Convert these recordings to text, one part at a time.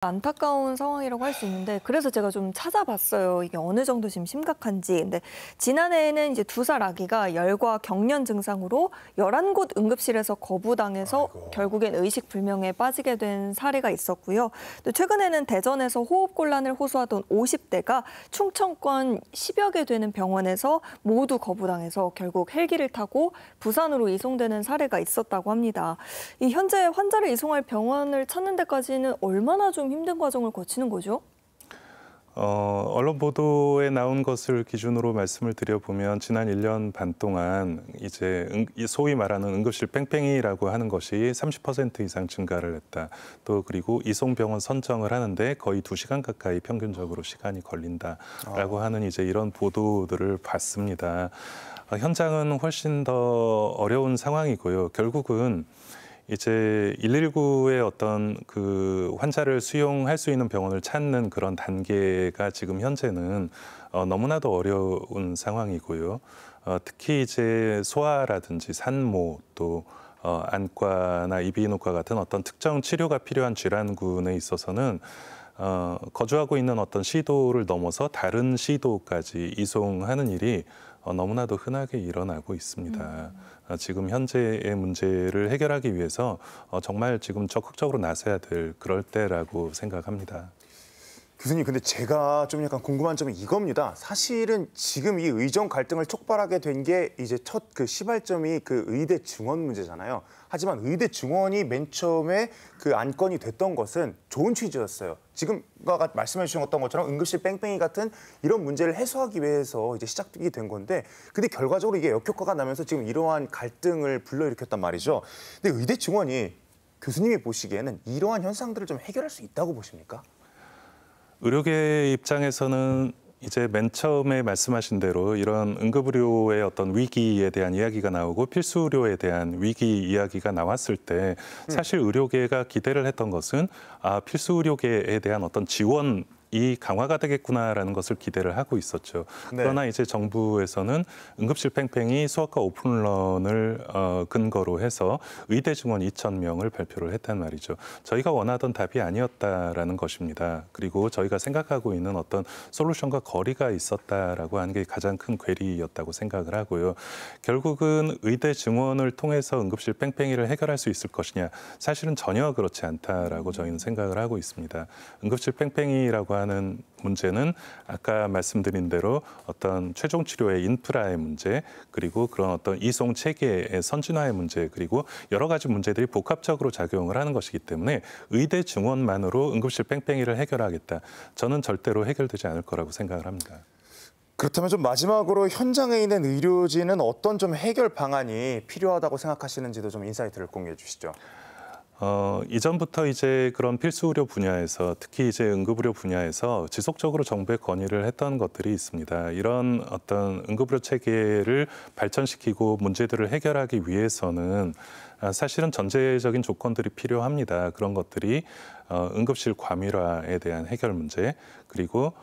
안타까운 상황이라고 할 수 있는데 그래서 제가 좀 찾아봤어요. 이게 어느 정도 지금 심각한지. 근데 지난해에는 이제 2살 아기가 열과 경련 증상으로 11곳 응급실에서 거부당해서 아이고. 결국엔 의식 불명에 빠지게 된 사례가 있었고요. 또 최근에는 대전에서 호흡곤란을 호소하던 50대가 충청권 10여 개 되는 병원에서 모두 거부당해서 결국 헬기를 타고 부산으로 이송되는 사례가 있었다고 합니다. 현재 환자를 이송할 병원을 찾는 데까지는 얼마나 좀 힘든 과정을 거치는 거죠? 언론 보도에 나온 것을 기준으로 말씀을 드려보면 지난 1년 반 동안 이제 소위 말하는 응급실 뺑뺑이라고 하는 것이 30% 이상 증가를 했다. 또 그리고 이송병원 선정을 하는데 거의 2시간 가까이 평균적으로 시간이 걸린다라고 하는 이제 이런 보도들을 봤습니다. 현장은 훨씬 더 어려운 상황이고요. 결국은 이제 119의 어떤 그 환자를 수용할 수 있는 병원을 찾는 그런 단계가 지금 현재는 너무나도 어려운 상황이고요. 특히 이제 소아라든지 산모 또 안과나 이비인후과 같은 어떤 특정 치료가 필요한 질환군에 있어서는 거주하고 있는 어떤 시도를 넘어서 다른 시도까지 이송하는 일이 너무나도 흔하게 일어나고 있습니다. 지금 현재의 문제를 해결하기 위해서 정말 지금 적극적으로 나서야 될 그럴 때라고 생각합니다. 교수님, 근데 제가 좀 약간 궁금한 점은 이겁니다. 사실은 지금 이 의정 갈등을 촉발하게 된 게 이제 첫 그 시발점이 그 의대 증원 문제잖아요. 하지만 의대 증원이 맨 처음에 그 안건이 됐던 것은 좋은 취지였어요. 지금과 말씀해 주셨던 것처럼 응급실 뺑뺑이 같은 이런 문제를 해소하기 위해서 이제 시작이 된 건데, 근데 결과적으로 이게 역효과가 나면서 지금 이러한 갈등을 불러일으켰단 말이죠. 근데 의대 증원이 교수님이 보시기에는 이러한 현상들을 좀 해결할 수 있다고 보십니까? 의료계 입장에서는 이제 맨 처음에 말씀하신 대로 이런 응급의료의 어떤 위기에 대한 이야기가 나오고 필수 의료에 대한 위기 이야기가 나왔을 때 사실 의료계가 기대를 했던 것은 필수 의료계에 대한 어떤 지원 이 강화가 되겠구나라는 것을 기대를 하고 있었죠. 네. 그러나 이제 정부에서는 응급실 팽팽히 수학과 오픈런을 근거로 해서 의대 증원 2,000명을 발표를 했단 말이죠. 저희가 원하던 답이 아니었다라는 것입니다. 그리고 저희가 생각하고 있는 어떤 솔루션과 거리가 있었다라고 하는 게 가장 큰 괴리였다고 생각을 하고요. 결국은 의대 증원을 통해서 응급실 팽팽이를 해결할 수 있을 것이냐? 사실은 전혀 그렇지 않다라고 저희는 생각을 하고 있습니다. 응급실 팽팽이라고 하는 문제는 아까 말씀드린 대로 어떤 최종 치료의 인프라의 문제, 그리고 그런 어떤 이송 체계의 선진화의 문제, 그리고 여러 가지 문제들이 복합적으로 작용을 하는 것이기 때문에 의대 증원만으로 응급실 뺑뺑이를 해결하겠다. 저는 절대로 해결되지 않을 거라고 생각을 합니다. 그렇다면 좀 마지막으로 현장에 있는 의료진은 어떤 좀 해결 방안이 필요하다고 생각하시는지도 좀 인사이트를 공유해 주시죠. 이전부터 이제 그런 필수 의료 분야에서 특히 이제 응급의료 분야에서 지속적으로 정부에 건의를 했던 것들이 있습니다. 이런 어떤 응급의료 체계를 발전시키고 문제들을 해결하기 위해서는 사실은 전제적인 조건들이 필요합니다. 그런 것들이 응급실 과밀화에 대한 해결 문제, 그리고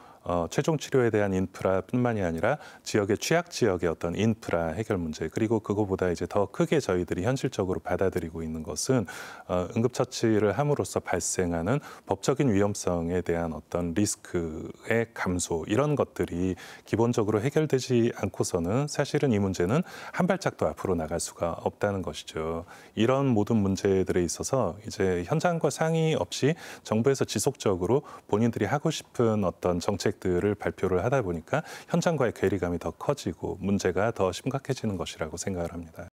최종 치료에 대한 인프라뿐만이 아니라 지역의 취약 지역의 어떤 인프라 해결 문제, 그리고 그거보다 이제 더 크게 저희들이 현실적으로 받아들이고 있는 것은 응급처치를 함으로써 발생하는 법적인 위험성에 대한 어떤 리스크의 감소, 이런 것들이 기본적으로 해결되지 않고서는 사실은 이 문제는 한 발짝도 앞으로 나갈 수가 없다는 것이죠. 이런 모든 문제들에 있어서 이제 현장과 상의 없이 정부에서 지속적으로 본인들이 하고 싶은 어떤 정책들을 발표를 하다 보니까 현장과의 괴리감이 더 커지고 문제가 더 심각해지는 것이라고 생각을 합니다.